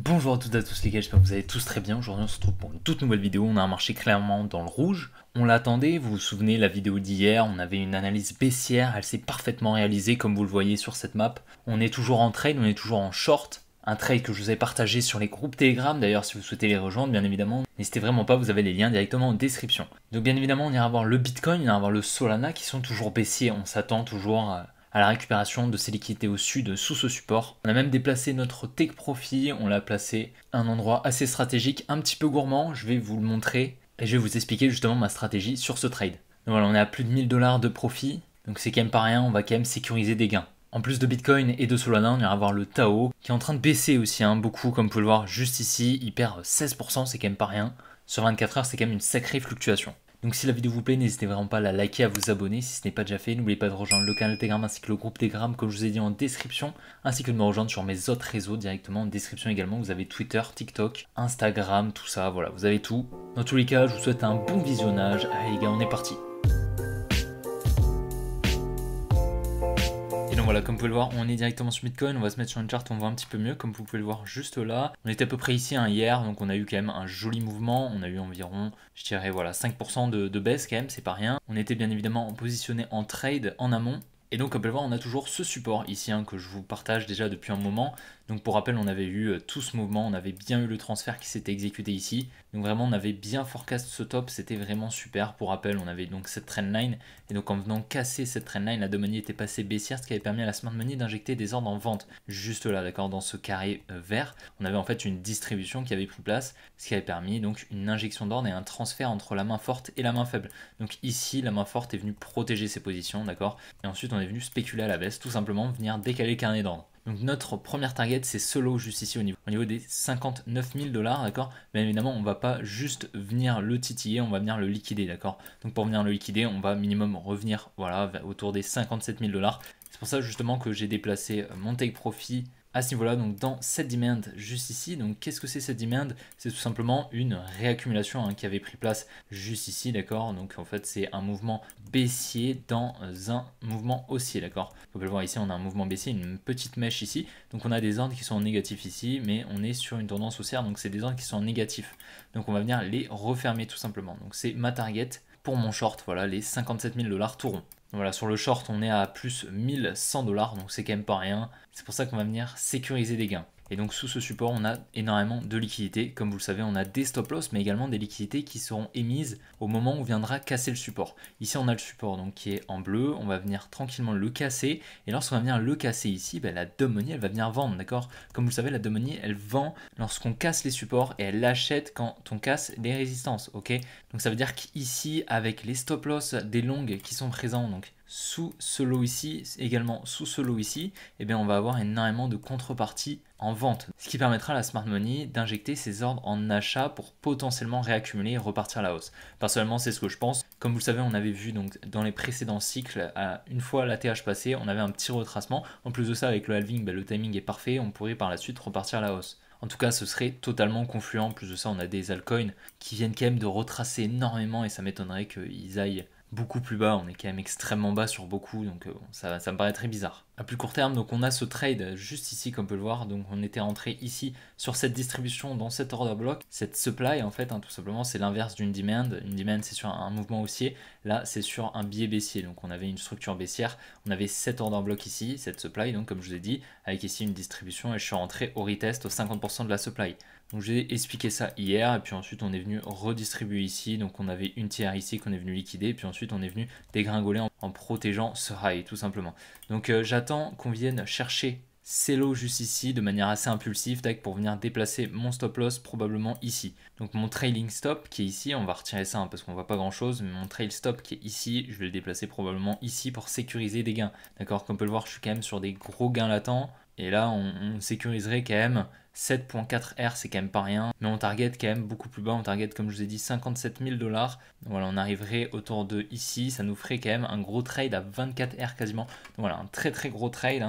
Bonjour à toutes et à tous les gars, j'espère que vous allez tous très bien. Aujourd'hui on se retrouve pour une toute nouvelle vidéo. On a un marché clairement dans le rouge. On l'attendait, vous vous souvenez la vidéo d'hier, on avait une analyse baissière, elle s'est parfaitement réalisée comme vous le voyez sur cette map. On est toujours en trade, on est toujours en short. Un trade que je vous ai partagé sur les groupes Telegram, d'ailleurs si vous souhaitez les rejoindre bien évidemment, n'hésitez vraiment pas, vous avez les liens directement en description. Donc bien évidemment on ira voir le Bitcoin, on ira voir le Solana qui sont toujours baissiers, on s'attend toujours à la récupération de ces liquidités au sud sous ce support. On a même déplacé notre take profit, on l'a placé à un endroit assez stratégique, un petit peu gourmand, je vais vous le montrer et je vais vous expliquer justement ma stratégie sur ce trade. Donc voilà, on est à plus de 1000 $ de profit, donc c'est quand même pas rien, on va quand même sécuriser des gains. En plus de Bitcoin et de Solana, on ira voir le Tao qui est en train de baisser aussi, beaucoup comme vous pouvez le voir juste ici, il perd 16%, c'est quand même pas rien. Sur 24 heures, c'est quand même une sacrée fluctuation. Donc si la vidéo vous plaît, n'hésitez vraiment pas à la liker, à vous abonner si ce n'est pas déjà fait. N'oubliez pas de rejoindre le canal Telegram ainsi que le groupe Telegram comme je vous ai dit en description, ainsi que de me rejoindre sur mes autres réseaux directement en description également. Vous avez Twitter, TikTok, Instagram, tout ça, voilà, vous avez tout. Dans tous les cas, je vous souhaite un bon visionnage. Allez les gars, on est parti. Et donc voilà, comme vous pouvez le voir, on est directement sur Bitcoin, on va se mettre sur une charte, on voit un petit peu mieux, comme vous pouvez le voir juste là. On était à peu près ici hier, donc on a eu quand même un joli mouvement, on a eu environ, je dirais voilà, 5% de baisse quand même, c'est pas rien. On était bien évidemment positionné en trade en amont. Et donc comme vous pouvez le voir, on a toujours ce support ici que je vous partage déjà depuis un moment. Donc pour rappel, on avait eu tout ce mouvement, on avait bien eu le transfert qui s'était exécuté ici. Donc vraiment, on avait bien forecast ce top, c'était vraiment super. Pour rappel, on avait donc cette trendline. Et donc en venant casser cette trendline, la Money était passée baissière, ce qui avait permis à la Smart Money d'injecter des ordres en vente. Juste là, d'accord, dans ce carré vert, on avait en fait une distribution qui avait pris place, ce qui avait permis donc une injection d'ordre et un transfert entre la main forte et la main faible. Donc ici, la main forte est venue protéger ses positions, d'accord. Et ensuite, on est venu spéculer à la baisse, tout simplement venir décaler le carnet d'ordre. Donc notre première target c'est ce lot juste ici au niveau des 59 000 $, d'accord. Bien évidemment on va pas juste venir le titiller, on va venir le liquider, d'accord. Donc pour venir le liquider on va minimum revenir voilà autour des 57 000 $. C'est pour ça justement que j'ai déplacé mon take profit à ce niveau-là, donc dans cette demand juste ici. Donc qu'est-ce que c'est cette demand? C'est tout simplement une réaccumulation qui avait pris place juste ici, d'accord. Donc en fait c'est un mouvement baissier dans un mouvement haussier, d'accord. Vous pouvez le voir ici, on a un mouvement baissier, une petite mèche ici. Donc on a des ordres qui sont en négatif ici, mais on est sur une tendance haussière, donc c'est des ordres qui sont en négatif. Donc on va venir les refermer tout simplement. Donc c'est ma target pour mon short, voilà les 57 000 $ tout rond. Voilà, sur le short, on est à plus 1100 $, donc c'est quand même pas rien. C'est pour ça qu'on va venir sécuriser des gains. Et donc sous ce support, on a énormément de liquidités. Comme vous le savez, on a des stop loss, mais également des liquidités qui seront émises au moment où on viendra casser le support. Ici, on a le support donc, qui est en bleu. On va venir tranquillement le casser. Et lorsqu'on va venir le casser ici, la Money, elle va venir vendre, d'accord. Comme vous le savez, la Money, elle vend lorsqu'on casse les supports et elle achète quand on casse les résistances, ok. Donc ça veut dire qu'ici, avec les stop loss des longues qui sont présents, donc sous ce lot ici, également sous ce lot ici, eh bien on va avoir énormément de contreparties en vente, ce qui permettra à la Smart Money d'injecter ses ordres en achat pour potentiellement réaccumuler et repartir à la hausse. Personnellement, c'est ce que je pense. Comme vous le savez, on avait vu donc dans les précédents cycles, une fois la TH passée, on avait un petit retracement. En plus de ça, avec le halving, le timing est parfait, on pourrait par la suite repartir à la hausse. En tout cas, ce serait totalement confluent. En plus de ça, on a des altcoins qui viennent quand même de retracer énormément et ça m'étonnerait qu'ils aillent beaucoup plus bas. On est quand même extrêmement bas sur beaucoup, donc ça me paraît très bizarre. À plus court terme, donc on a ce trade juste ici, comme on peut le voir. Donc on était rentré ici sur cette distribution dans cet order block, cette supply en fait, tout simplement, c'est l'inverse d'une demand. Une demand, c'est sur un mouvement haussier. Là, c'est sur un biais baissier. Donc on avait une structure baissière. On avait cet order block ici, cette supply, donc comme je vous ai dit, avec ici une distribution. Et je suis rentré au retest aux 50% de la supply. Donc j'ai expliqué ça hier et puis ensuite on est venu redistribuer ici. Donc on avait une tiers ici qu'on est venu liquider et puis ensuite on est venu dégringoler en protégeant ce high tout simplement. Donc j'attends qu'on vienne chercher ces lots juste ici de manière assez impulsive pour venir déplacer mon stop loss probablement ici. Donc mon trailing stop qui est ici, on va retirer ça parce qu'on voit pas grand chose, mais mon trail stop qui est ici, je vais le déplacer probablement ici pour sécuriser des gains. D'accord, comme on peut le voir, je suis quand même sur des gros gains latents. Et là, on sécuriserait quand même 7.4 R, c'est quand même pas rien. Mais on target quand même beaucoup plus bas. On target, comme je vous ai dit, 57 000 $. Voilà, on arriverait autour de ici. Ça nous ferait quand même un gros trade à 24 R quasiment. Donc voilà, un très très gros trade.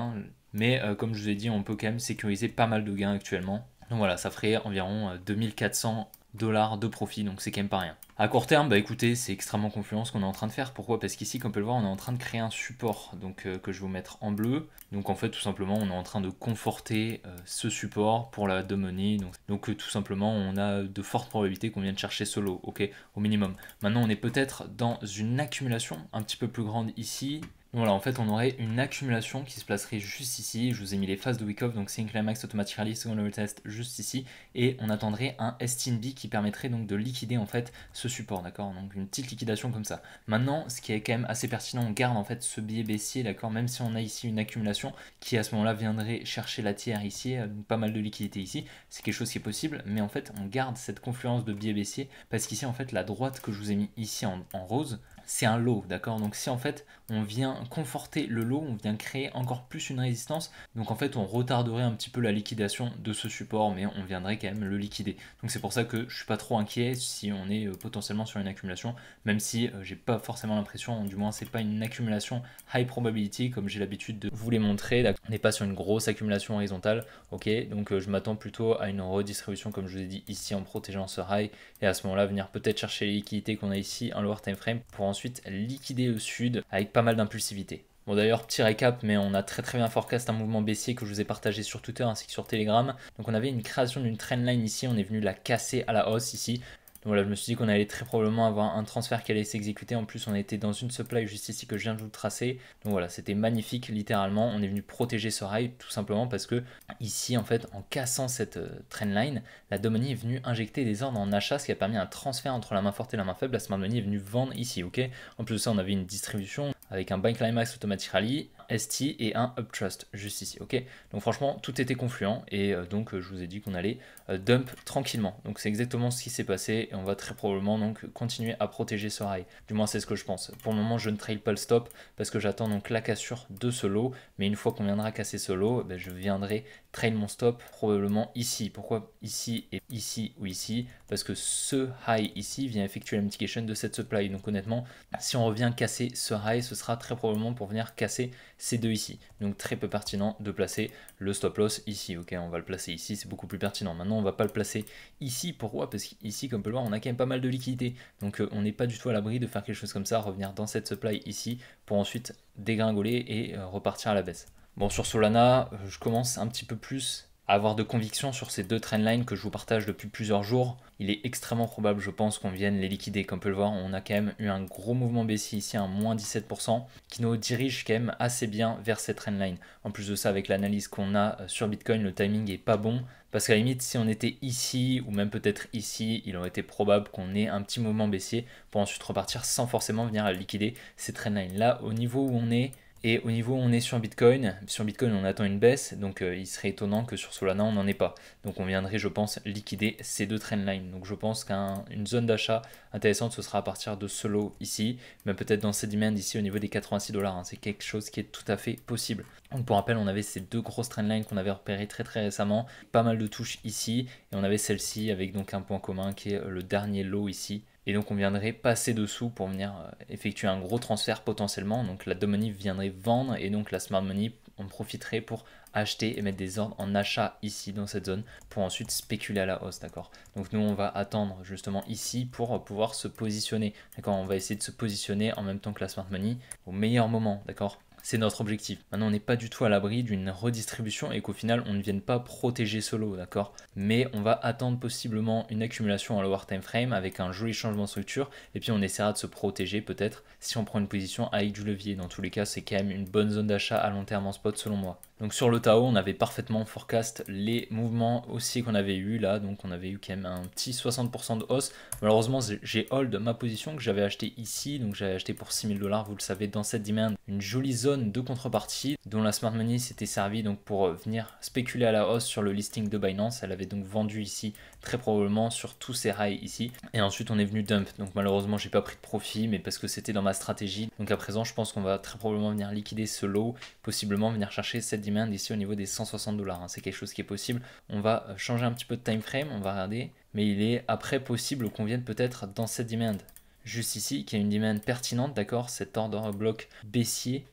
Mais comme je vous ai dit, on peut quand même sécuriser pas mal de gains actuellement. Donc voilà, ça ferait environ 2400 dollars de profit, donc c'est quand même pas rien. À court terme, bah écoutez, c'est extrêmement concluant ce qu'on est en train de faire. Pourquoi? Parce qu'ici, comme on peut le voir, on est en train de créer un support, donc que je vais vous mettre en bleu. Donc en fait, tout simplement, on est en train de conforter ce support pour la dump money. Donc tout simplement, on a de fortes probabilités qu'on vienne chercher ce lot, ok, au minimum. Maintenant, on est peut-être dans une accumulation un petit peu plus grande ici. Voilà, en fait, on aurait une accumulation qui se placerait juste ici. Je vous ai mis les phases de wick-off, donc c'est une climax automatically, secondary test juste ici. Et on attendrait un STNB qui permettrait donc de liquider en fait ce support, d'accord? Donc une petite liquidation comme ça. Maintenant, ce qui est quand même assez pertinent, on garde en fait ce biais baissier, d'accord? Même si on a ici une accumulation qui à ce moment-là viendrait chercher la tiers ici, donc pas mal de liquidité ici, c'est quelque chose qui est possible. Mais en fait, on garde cette confluence de biais baissier parce qu'ici, en fait, la droite que je vous ai mis ici en rose, c'est un lot, d'accord? Donc si en fait on vient conforter le lot, on vient créer encore plus une résistance, donc en fait on retarderait un petit peu la liquidation de ce support, mais on viendrait quand même le liquider. Donc c'est pour ça que je suis pas trop inquiet si on est potentiellement sur une accumulation, même si j'ai pas forcément l'impression, du moins c'est pas une accumulation high probability comme j'ai l'habitude de vous les montrer. On n'est pas sur une grosse accumulation horizontale, ok? Donc je m'attends plutôt à une redistribution comme je vous ai dit ici en protégeant ce high, et à ce moment-là venir peut-être chercher les liquidités qu'on a ici en lower time frame pour ensuite liquider au sud avec pas mal d'impulsivité. Bon d'ailleurs, petit récap, mais on a très bien forecast un mouvement baissier que je vous ai partagé sur Twitter ainsi que sur Telegram. Donc on avait une création d'une trendline ici, on est venu la casser à la hausse ici. Donc voilà, je me suis dit qu'on allait très probablement avoir un transfert qui allait s'exécuter. En plus, on était dans une supply juste ici que je viens de vous tracer. Donc voilà, c'était magnifique, littéralement. On est venu protéger ce rail tout simplement parce que ici, en fait, en cassant cette trendline, la Domini est venue injecter des ordres en achat, ce qui a permis un transfert entre la main forte et la main faible. La Smart Money est venue vendre ici, ok? En plus de ça, on avait une distribution avec un buy climax automatic rally, ST et un uptrust juste ici, ok? Donc franchement, tout était confluent et donc je vous ai dit qu'on allait dump tranquillement. Donc c'est exactement ce qui s'est passé et on va très probablement donc continuer à protéger ce rail. Du moins c'est ce que je pense. Pour le moment je ne trail pas le stop parce que j'attends donc la cassure de ce lot, mais une fois qu'on viendra casser ce lot, ben, je viendrai trail mon stop probablement ici. Pourquoi ici et ici ou ici? Parce que ce high ici vient effectuer la mitigation de cette supply. Donc honnêtement, si on revient casser ce high, ce sera très probablement pour venir casser ces deux ici. Donc très peu pertinent de placer le stop loss ici. Ok, on va le placer ici, c'est beaucoup plus pertinent. Maintenant, on va pas le placer ici. Pourquoi? Parce qu'ici, comme on peut le voir, on a quand même pas mal de liquidité. Donc on n'est pas du tout à l'abri de faire quelque chose comme ça, revenir dans cette supply ici pour ensuite dégringoler et repartir à la baisse. Bon, sur Solana, je commence un petit peu plus à avoir de conviction sur ces deux trendlines que je vous partage depuis plusieurs jours. Il est extrêmement probable, je pense, qu'on vienne les liquider. Comme on peut le voir, on a quand même eu un gros mouvement baissier ici, un moins 17%, qui nous dirige quand même assez bien vers cette trendline. En plus de ça, avec l'analyse qu'on a sur Bitcoin, le timing est pas bon. Parce qu'à la limite, si on était ici, ou même peut-être ici, il aurait été probable qu'on ait un petit mouvement baissier pour ensuite repartir sans forcément venir liquider ces trendlines. Là, au niveau où on est, et au niveau où on est sur Bitcoin on attend une baisse, donc il serait étonnant que sur Solana on n'en ait pas. Donc on viendrait, je pense, liquider ces deux trendlines. Donc je pense qu'une zone d'achat intéressante, ce sera à partir de ce lot ici, mais peut-être dans ces demands ici au niveau des 86 $. C'est quelque chose qui est tout à fait possible. Donc pour rappel, on avait ces deux grosses trendlines qu'on avait repérées très récemment, pas mal de touches ici, et on avait celle-ci avec donc un point commun qui est le dernier lot ici. Et donc on viendrait passer dessous pour venir effectuer un gros transfert potentiellement. Donc la Domini viendrait vendre et donc la Smart Money en profiterait pour acheter et mettre des ordres en achat ici dans cette zone pour ensuite spéculer à la hausse, d'accord? Donc nous on va attendre justement ici pour pouvoir se positionner, d'accord? On va essayer de se positionner en même temps que la Smart Money au meilleur moment, d'accord? C'est notre objectif. Maintenant, on n'est pas du tout à l'abri d'une redistribution et qu'au final, on ne vienne pas protéger ce lot, d'accord? Mais on va attendre possiblement une accumulation en lower time frame avec un joli changement de structure et puis on essaiera de se protéger peut-être si on prend une position avec du levier. Dans tous les cas, c'est quand même une bonne zone d'achat à long terme en spot selon moi. Donc sur le Tao, on avait parfaitement forecast les mouvements haussiers qu'on avait eu là. Donc on avait eu quand même un petit 60% de hausse. Malheureusement, j'ai hold ma position que j'avais acheté ici. Donc j'avais acheté pour 6 000 $, vous le savez, dans cette demand. Une jolie zone de contrepartie dont la Smart Money s'était servie donc pour venir spéculer à la hausse sur le listing de Binance. Elle avait donc vendu ici très probablement sur tous ces highs ici. Et ensuite on est venu dump. Donc malheureusement j'ai pas pris de profit mais parce que c'était dans ma stratégie. Donc à présent je pense qu'on va très probablement venir liquider ce lot, possiblement venir chercher cette demand ici au niveau des 160 $. C'est quelque chose qui est possible. On va changer un petit peu de time frame, on va regarder. Mais il est après possible qu'on vienne peut-être dans cette demand. Juste ici, qui est une demand pertinente, d'accord? Cet order bloc baissier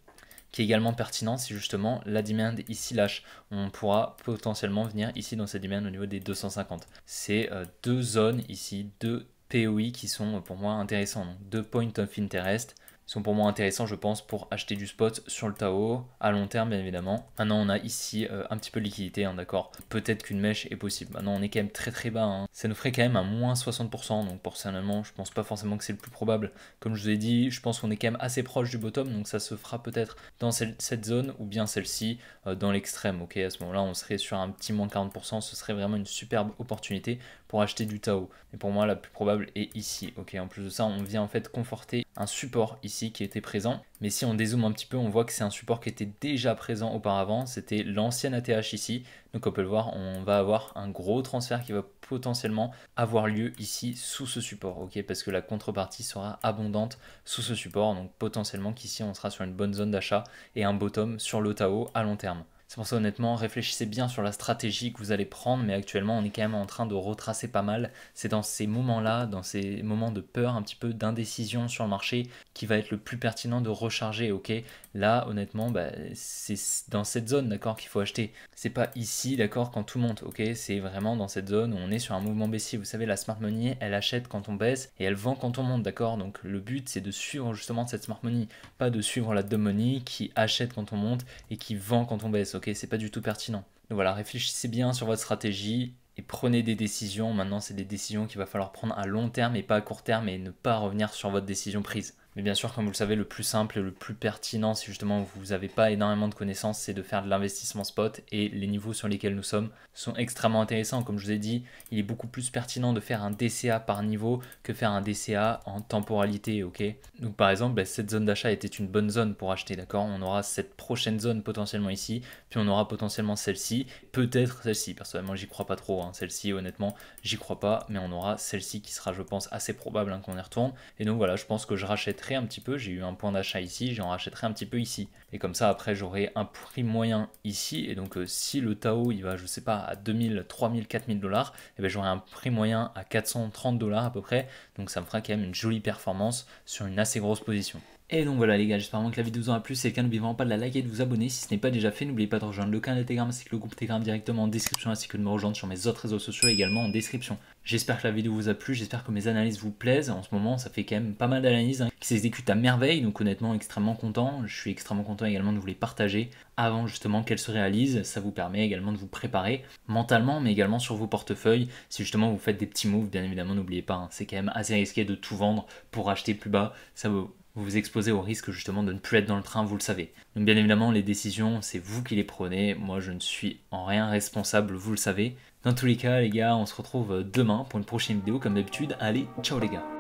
qui est également pertinent si justement la demand ici lâche. On pourra potentiellement venir ici dans cette demand au niveau des 250. C'est deux zones ici, deux POI qui sont pour moi intéressants. Donc deux points of interest sont pour moi intéressants, je pense, pour acheter du spot sur le Tao, à long terme bien évidemment. Maintenant on a ici un petit peu de liquidité, hein, d'accord. Peut-être qu'une mèche est possible. Maintenant on est quand même très bas, hein. Ça nous ferait quand même un moins 60%, donc personnellement je pense pas forcément que c'est le plus probable. Comme je vous ai dit, je pense qu'on est quand même assez proche du bottom, donc ça se fera peut-être dans cette zone ou bien celle-ci dans l'extrême, ok. À ce moment-là on serait sur un petit moins 40%, ce serait vraiment une superbe opportunité pour acheter du Tao. Et pour moi la plus probable est ici, ok. En plus de ça on vient en fait conforter un support ici qui était présent, mais si on dézoome un petit peu on voit que c'est un support qui était déjà présent auparavant, c'était l'ancienne ATH ici, donc on peut le voir, on va avoir un gros transfert qui va potentiellement avoir lieu ici sous ce support, ok, parce que la contrepartie sera abondante sous ce support, donc potentiellement qu'ici on sera sur une bonne zone d'achat et un bottom sur le Tao à long terme. C'est pour ça honnêtement, réfléchissez bien sur la stratégie que vous allez prendre, mais actuellement on est quand même en train de retracer pas mal. C'est dans ces moments-là, dans ces moments de peur, un petit peu d'indécision sur le marché, qui va être le plus pertinent de recharger, ok. Là honnêtement, c'est dans cette zone, d'accord, qu'il faut acheter. C'est pas ici, d'accord, quand tout monte, ok. C'est vraiment dans cette zone où on est sur un mouvement baissier. Vous savez, la smart money, elle achète quand on baisse et elle vend quand on monte, d'accord. Donc le but c'est de suivre justement cette smart money, pas de suivre la dumb money qui achète quand on monte et qui vend quand on baisse. Ok, c'est pas du tout pertinent. Donc voilà, réfléchissez bien sur votre stratégie et prenez des décisions. Maintenant, c'est des décisions qu'il va falloir prendre à long terme et pas à court terme et ne pas revenir sur votre décision prise. Mais bien sûr, comme vous le savez, le plus simple et le plus pertinent, si justement vous n'avez pas énormément de connaissances, c'est de faire de l'investissement spot et les niveaux sur lesquels nous sommes sont extrêmement intéressants. Comme je vous ai dit, il est beaucoup plus pertinent de faire un DCA par niveau que faire un DCA en temporalité, ok. Donc par exemple, cette zone d'achat était une bonne zone pour acheter, d'accord. On aura cette prochaine zone potentiellement ici, puis on aura potentiellement celle-ci, peut-être celle-ci. Personnellement, j'y crois pas trop, hein. Celle-ci, honnêtement, j'y crois pas, mais on aura celle-ci qui sera, je pense, assez probable, hein, qu'on y retourne. Et donc voilà, je pense que je rachèterai un petit peu, j'ai eu un point d'achat ici, j'en rachèterai un petit peu ici. Et comme ça, après, j'aurai un prix moyen ici. Et donc, si le Tao, il va, je sais pas, à 2000, 3000, 4000 dollars, et ben j'aurai un prix moyen à 430 dollars à peu près. Donc, ça me fera quand même une jolie performance sur une assez grosse position. Et donc voilà les gars, j'espère vraiment que la vidéo vous aura plu. Si c'est le cas, n'oubliez vraiment pas de la liker et de vous abonner si ce n'est pas déjà fait. N'oubliez pas de rejoindre le canal Telegram ainsi que le groupe Telegram directement en description, ainsi que de me rejoindre sur mes autres réseaux sociaux également en description. J'espère que la vidéo vous a plu, j'espère que mes analyses vous plaisent. En ce moment, ça fait quand même pas mal d'analyses, hein, qui s'exécutent à merveille, donc honnêtement extrêmement content. Je suis extrêmement content également de vous les partager avant justement qu'elles se réalisent. Ça vous permet également de vous préparer mentalement, mais également sur vos portefeuilles. Si justement vous faites des petits moves, bien évidemment n'oubliez pas, hein, c'est quand même assez risqué de tout vendre pour acheter plus bas. Ça vous vous exposez au risque justement de ne plus être dans le train, vous le savez. Donc bien évidemment, les décisions, c'est vous qui les prenez. Moi, je ne suis en rien responsable, vous le savez. Dans tous les cas, les gars, on se retrouve demain pour une prochaine vidéo comme d'habitude. Allez, ciao les gars.